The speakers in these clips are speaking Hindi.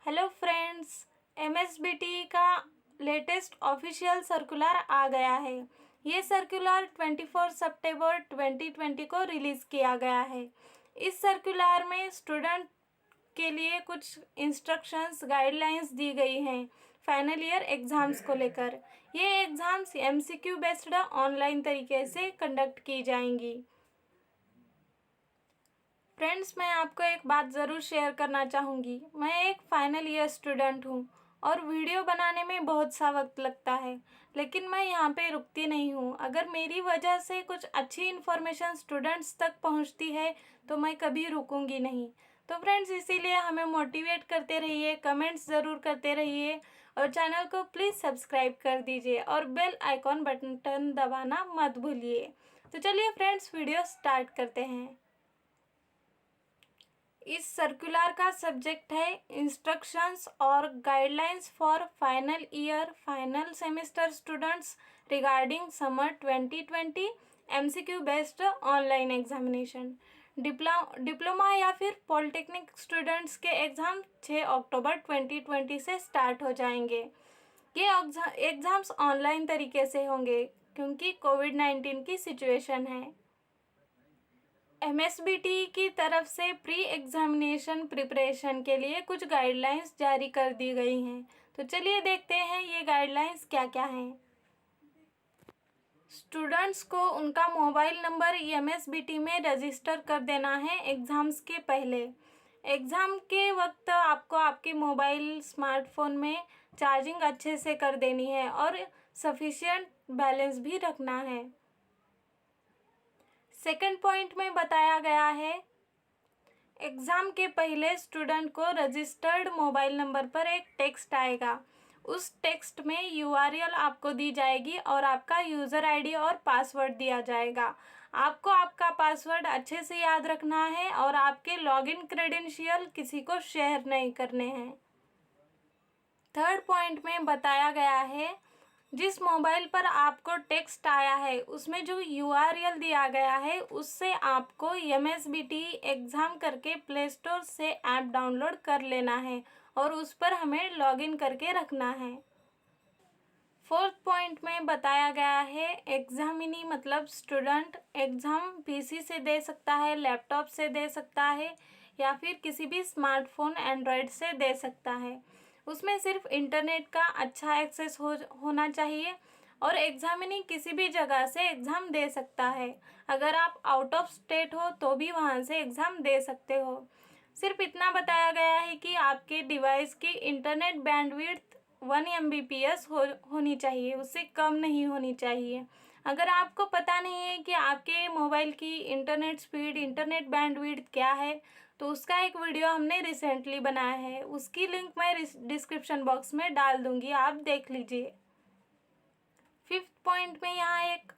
हेलो फ्रेंड्स, एमएसबीटी का लेटेस्ट ऑफिशियल सर्कुलर आ गया है। ये सर्कुलर 24 सितंबर 2020 को रिलीज़ किया गया है। इस सर्कुलर में स्टूडेंट के लिए कुछ इंस्ट्रक्शंस गाइडलाइंस दी गई हैं फाइनल ईयर एग्ज़ाम्स को लेकर। ये एग्ज़ाम्स एमसीक्यू बेस्ड ऑनलाइन तरीके से कंडक्ट की जाएंगी। फ्रेंड्स, मैं आपको एक बात ज़रूर शेयर करना चाहूँगी। मैं एक फाइनल ईयर स्टूडेंट हूँ और वीडियो बनाने में बहुत सा वक्त लगता है, लेकिन मैं यहाँ पे रुकती नहीं हूँ। अगर मेरी वजह से कुछ अच्छी इन्फॉर्मेशन स्टूडेंट्स तक पहुँचती है तो मैं कभी रुकूंगी नहीं। तो फ्रेंड्स, इसीलिए हमें मोटिवेट करते रहिए, कमेंट्स ज़रूर करते रहिए और चैनल को प्लीज़ सब्सक्राइब कर दीजिए और बेल आइकॉन बटन दबाना मत भूलिए। तो चलिए फ्रेंड्स, वीडियो स्टार्ट करते हैं। इस सर्कुलर का सब्जेक्ट है इंस्ट्रक्शंस और guidelines for final year final semester students regarding summer 2020 MCQ based online examination. Diploma या फिर पॉलिटेक्निक स्टूडेंट्स के एग्ज़ाम 6 अक्टूबर 2020 से स्टार्ट हो जाएंगे। ये एग्ज़ाम्स ऑनलाइन तरीके से होंगे क्योंकि कोविड-19 की सिचुएशन है। एमएसबीटी की तरफ से प्री एग्जामिनेशन प्रिपरेशन के लिए कुछ गाइडलाइंस जारी कर दी गई हैं। तो चलिए देखते हैं ये गाइडलाइंस क्या क्या हैं। स्टूडेंट्स को उनका मोबाइल नंबर एमएसबीटी में रजिस्टर कर देना है एग्ज़ाम्स के पहले। एग्ज़ाम के वक्त आपको आपके मोबाइल स्मार्टफोन में चार्जिंग अच्छे से कर देनी है और सफिशिएंट बैलेंस भी रखना है। सेकंड पॉइंट में बताया गया है, एग्ज़ाम के पहले स्टूडेंट को रजिस्टर्ड मोबाइल नंबर पर एक टेक्स्ट आएगा। उस टेक्स्ट में यूआरएल आपको दी जाएगी और आपका यूज़र आईडी और पासवर्ड दिया जाएगा। आपको आपका पासवर्ड अच्छे से याद रखना है और आपके लॉगिन क्रेडेंशियल किसी को शेयर नहीं करने हैं। थर्ड पॉइंट में बताया गया है, जिस मोबाइल पर आपको टेक्स्ट आया है उसमें जो यूआरएल दिया गया है उससे आपको एमएसबीटी एग्ज़ाम करके प्ले स्टोर से ऐप डाउनलोड कर लेना है और उस पर हमें लॉगिन करके रखना है। फोर्थ पॉइंट में बताया गया है, एग्जामिनी मतलब स्टूडेंट एग्ज़ाम पीसी से दे सकता है, लैपटॉप से दे सकता है या फिर किसी भी स्मार्टफोन एंड्रॉयड से दे सकता है। उसमें सिर्फ इंटरनेट का अच्छा एक्सेस होना चाहिए और एग्जामिनी किसी भी जगह से एग्ज़ाम दे सकता है। अगर आप आउट ऑफ स्टेट हो तो भी वहाँ से एग्ज़ाम दे सकते हो। सिर्फ इतना बताया गया है कि आपके डिवाइस की इंटरनेट बैंडविड्थ 1 MBPS होनी चाहिए, उससे कम नहीं होनी चाहिए। अगर आपको पता नहीं है कि आपके मोबाइल की इंटरनेट स्पीड, इंटरनेट बैंडविड्थ क्या है, तो उसका एक वीडियो हमने रिसेंटली बनाया है, उसकी लिंक मैं डिस्क्रिप्शन बॉक्स में डाल दूंगी, आप देख लीजिए। फिफ्थ पॉइंट में यहाँ एक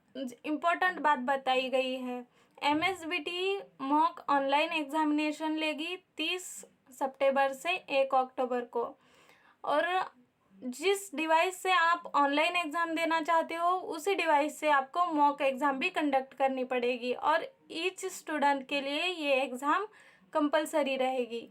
इम्पोर्टेंट बात बताई गई है, एमएसबीटी मॉक ऑनलाइन एग्जामिनेशन लेगी 30 सितंबर से 1 अक्टूबर को और जिस डिवाइस से आप ऑनलाइन एग्ज़ाम देना चाहते हो उसी डिवाइस से आपको मॉक एग्ज़ाम भी कंडक्ट करनी पड़ेगी और ईच स्टूडेंट के लिए ये एग्ज़ाम कंपलसरी रहेगी।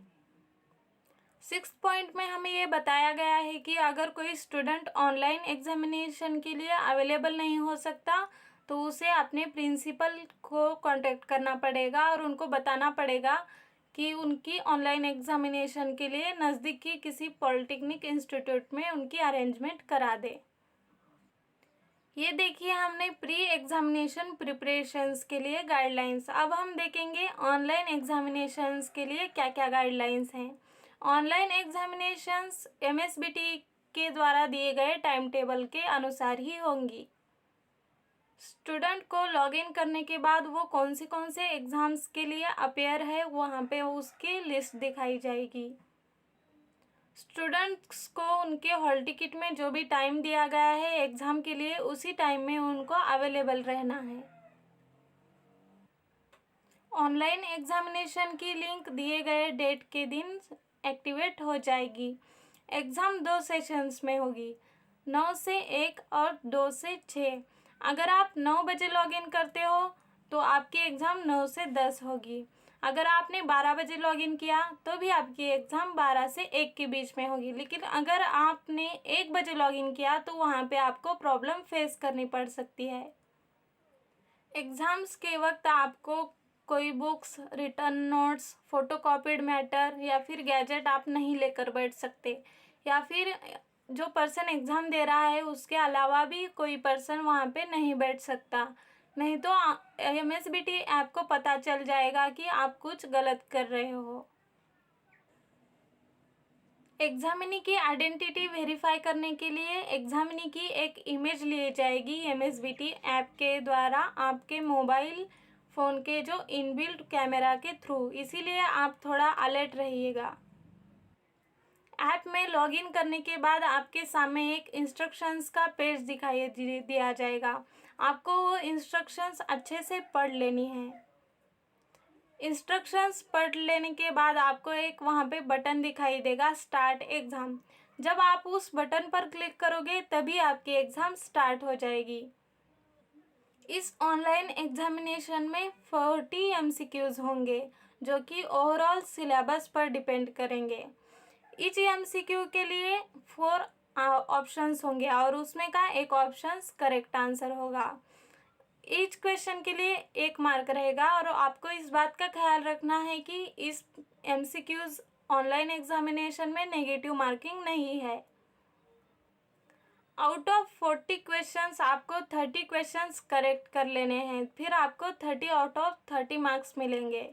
सिक्स्थ पॉइंट में हमें ये बताया गया है कि अगर कोई स्टूडेंट ऑनलाइन एग्जामिनेशन के लिए अवेलेबल नहीं हो सकता तो उसे अपने प्रिंसिपल को कांटेक्ट करना पड़ेगा और उनको बताना पड़ेगा कि उनकी ऑनलाइन एग्जामिनेशन के लिए नज़दीकी किसी पॉलिटेक्निक इंस्टीट्यूट में उनकी अरेंजमेंट करा दे। ये देखिए, हमने प्री एग्जामिनेशन प्रिपरेशंस के लिए गाइडलाइंस। अब हम देखेंगे ऑनलाइन एग्जामिनेशंस के लिए क्या क्या गाइडलाइंस हैं। ऑनलाइन एग्जामिनेशंस एमएसबीटी के द्वारा दिए गए टाइम टेबल के अनुसार ही होंगी। स्टूडेंट को लॉगिन करने के बाद वो कौन से एग्ज़ाम्स के लिए अपेयर है वहाँ पे उसकी लिस्ट दिखाई जाएगी। स्टूडेंट्स को उनके हॉल टिकट में जो भी टाइम दिया गया है एग्ज़ाम के लिए उसी टाइम में उनको अवेलेबल रहना है। ऑनलाइन एग्जामिनेशन की लिंक दिए गए डेट के दिन एक्टिवेट हो जाएगी। एग्ज़ाम 2 सेशंस में होगी, 9 से 1 और 2 से 6। अगर आप 9 बजे लॉगिन करते हो तो आपकी एग्ज़ाम 9 से 10 होगी। अगर आपने 12 बजे लॉगिन किया तो भी आपकी एग्ज़ाम 12 से 1 के बीच में होगी। लेकिन अगर आपने 1 बजे लॉगिन किया तो वहाँ पे आपको प्रॉब्लम फेस करनी पड़ सकती है। एग्ज़ाम्स के वक्त आपको कोई बुक्स, रिटर्न नोट्स, फोटोकॉपीड मैटर या फिर गैजेट आप नहीं लेकर बैठ सकते, या फिर जो पर्सन एग्ज़ाम दे रहा है उसके अलावा भी कोई पर्सन वहाँ पे नहीं बैठ सकता, नहीं तो MSBT ऐप को पता चल जाएगा कि आप कुछ गलत कर रहे हो। एग्जामिनी की आइडेंटिटी वेरीफाई करने के लिए एग्जामिनी की एक इमेज ली जाएगी MSBT ऐप के द्वारा आपके मोबाइल फ़ोन के जो इनबिल्ट कैमरा के थ्रू, इसीलिए आप थोड़ा अलर्ट रहिएगा। ऐप में लॉगिन करने के बाद आपके सामने एक इंस्ट्रक्शंस का पेज दिखाई दिया जाएगा। आपको वो इंस्ट्रक्शंस अच्छे से पढ़ लेनी है। इंस्ट्रक्शंस पढ़ लेने के बाद आपको एक वहाँ पे बटन दिखाई देगा, स्टार्ट एग्ज़ाम। जब आप उस बटन पर क्लिक करोगे तभी आपकी एग्ज़ाम स्टार्ट हो जाएगी। इस ऑनलाइन एग्जामिनेशन में 40 MCQs होंगे जो कि ओवरऑल सिलेबस पर डिपेंड करेंगे। ईच MCQ के लिए 4 ऑप्शंस होंगे और उसमें का एक ऑप्शंस करेक्ट आंसर होगा। ईच क्वेश्चन के लिए 1 मार्क रहेगा और आपको इस बात का ख्याल रखना है कि इस MCQs ऑनलाइन एग्जामिनेशन में नेगेटिव मार्किंग नहीं है। आउट ऑफ 40 क्वेश्चंस आपको 30 क्वेश्चंस करेक्ट कर लेने हैं, फिर आपको 30 आउट ऑफ 30 मार्क्स मिलेंगे।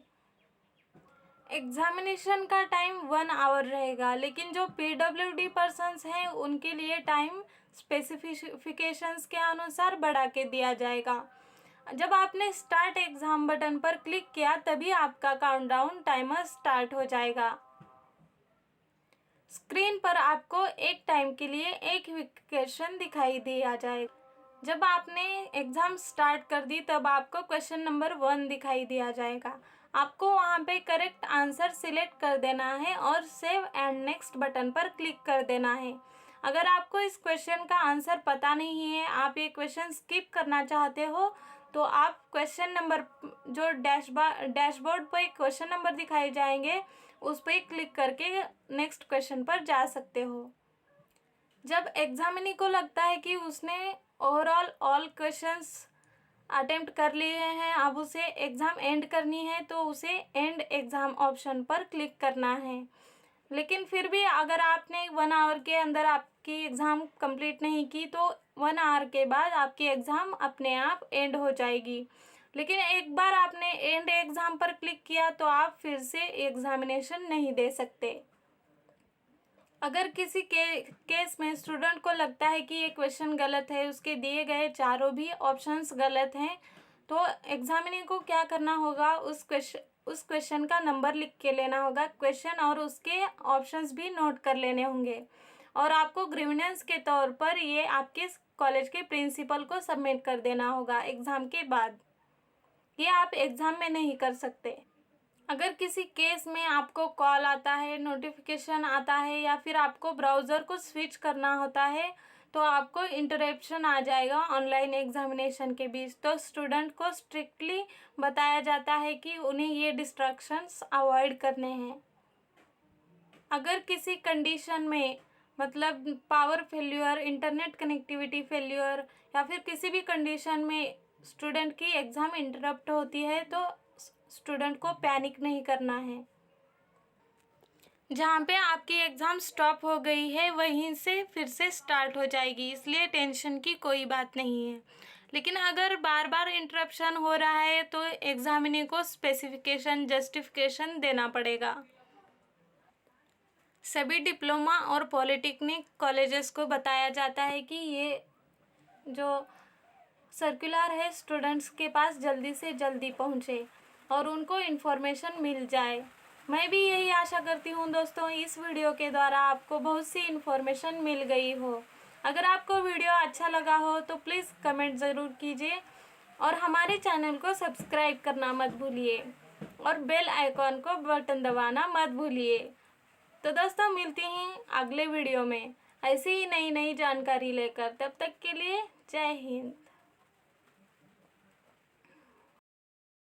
एग्जामिनेशन का टाइम 1 आवर रहेगा, लेकिन जो PWD पर्सन्स हैं उनके लिए टाइम स्पेसिफिकेशंस के अनुसार बढ़ा के दिया जाएगा। जब आपने स्टार्ट एग्ज़ाम बटन पर क्लिक किया तभी आपका काउंटडाउन टाइमर स्टार्ट हो जाएगा। स्क्रीन पर आपको एक टाइम के लिए एक क्वेश्चन दिखाई दिया जाएगा। जब आपने एग्ज़ाम स्टार्ट कर दी तब आपको क्वेश्चन नंबर 1 दिखाई दिया जाएगा। आपको वहाँ पे करेक्ट आंसर सिलेक्ट कर देना है और सेव एंड नेक्स्ट बटन पर क्लिक कर देना है। अगर आपको इस क्वेश्चन का आंसर पता नहीं है, आप ये क्वेश्चन स्किप करना चाहते हो, तो आप क्वेश्चन नंबर जो डैशबोर्ड पर क्वेश्चन नंबर दिखाए जाएंगे उस पर क्लिक करके नेक्स्ट क्वेश्चन पर जा सकते हो। जब एग्जामिनी को लगता है कि उसने ओवरऑल ऑल क्वेश्चंस अटेम्प्ट कर लिए हैं, अब उसे एग्ज़ाम एंड करनी है, तो उसे एंड एग्ज़ाम ऑप्शन पर क्लिक करना है। लेकिन फिर भी अगर आपने 1 आवर के अंदर आपकी एग्ज़ाम कंप्लीट नहीं की तो 1 आवर के बाद आपकी एग्ज़ाम अपने आप एंड हो जाएगी। लेकिन एक बार आपने एंड एग्ज़ाम पर क्लिक किया तो आप फिर से एग्ज़ामिनेशन नहीं दे सकते। अगर किसी केस में स्टूडेंट को लगता है कि ये क्वेश्चन गलत है, उसके दिए गए चारों भी ऑप्शंस गलत हैं, तो एग्जामिनी को क्या करना होगा, उस क्वेश्चन का नंबर लिख के लेना होगा क्वेश्चन, और उसके ऑप्शंस भी नोट कर लेने होंगे और आपको ग्रीवेंस के तौर पर ये आपके कॉलेज के प्रिंसिपल को सबमिट कर देना होगा एग्ज़ाम के बाद। ये आप एग्ज़ाम में नहीं कर सकते। अगर किसी केस में आपको कॉल आता है, नोटिफिकेशन आता है या फिर आपको ब्राउज़र को स्विच करना होता है तो आपको इंटरप्शन आ जाएगा ऑनलाइन एग्जामिनेशन के बीच। तो स्टूडेंट को स्ट्रिक्टली बताया जाता है कि उन्हें ये डिस्ट्रैक्शंस अवॉइड करने हैं। अगर किसी कंडीशन में मतलब power failure, internet connectivity failure या फिर किसी भी कंडीशन में स्टूडेंट की एग्ज़ाम इंटरप्ट होती है तो स्टूडेंट को पैनिक नहीं करना है। जहाँ पे आपकी एग्ज़ाम स्टॉप हो गई है वहीं से फिर से स्टार्ट हो जाएगी, इसलिए टेंशन की कोई बात नहीं है। लेकिन अगर बार बार इंटरप्शन हो रहा है तो एग्जामिनी को स्पेसिफिकेशन, जस्टिफिकेशन देना पड़ेगा। सभी डिप्लोमा और पॉलिटेक्निक कॉलेजेस को बताया जाता है कि ये जो सर्कुलर है स्टूडेंट्स के पास जल्दी से जल्दी पहुँचे और उनको इन्फॉर्मेशन मिल जाए। मैं भी यही आशा करती हूँ दोस्तों, इस वीडियो के द्वारा आपको बहुत सी इन्फॉर्मेशन मिल गई हो। अगर आपको वीडियो अच्छा लगा हो तो प्लीज़ कमेंट ज़रूर कीजिए और हमारे चैनल को सब्सक्राइब करना मत भूलिए और बेल आइकॉन को बटन दबाना मत भूलिए। तो दोस्तों मिलते हैं अगले वीडियो में ऐसे ही नई नई जानकारी लेकर। तब तक के लिए जय हिंद।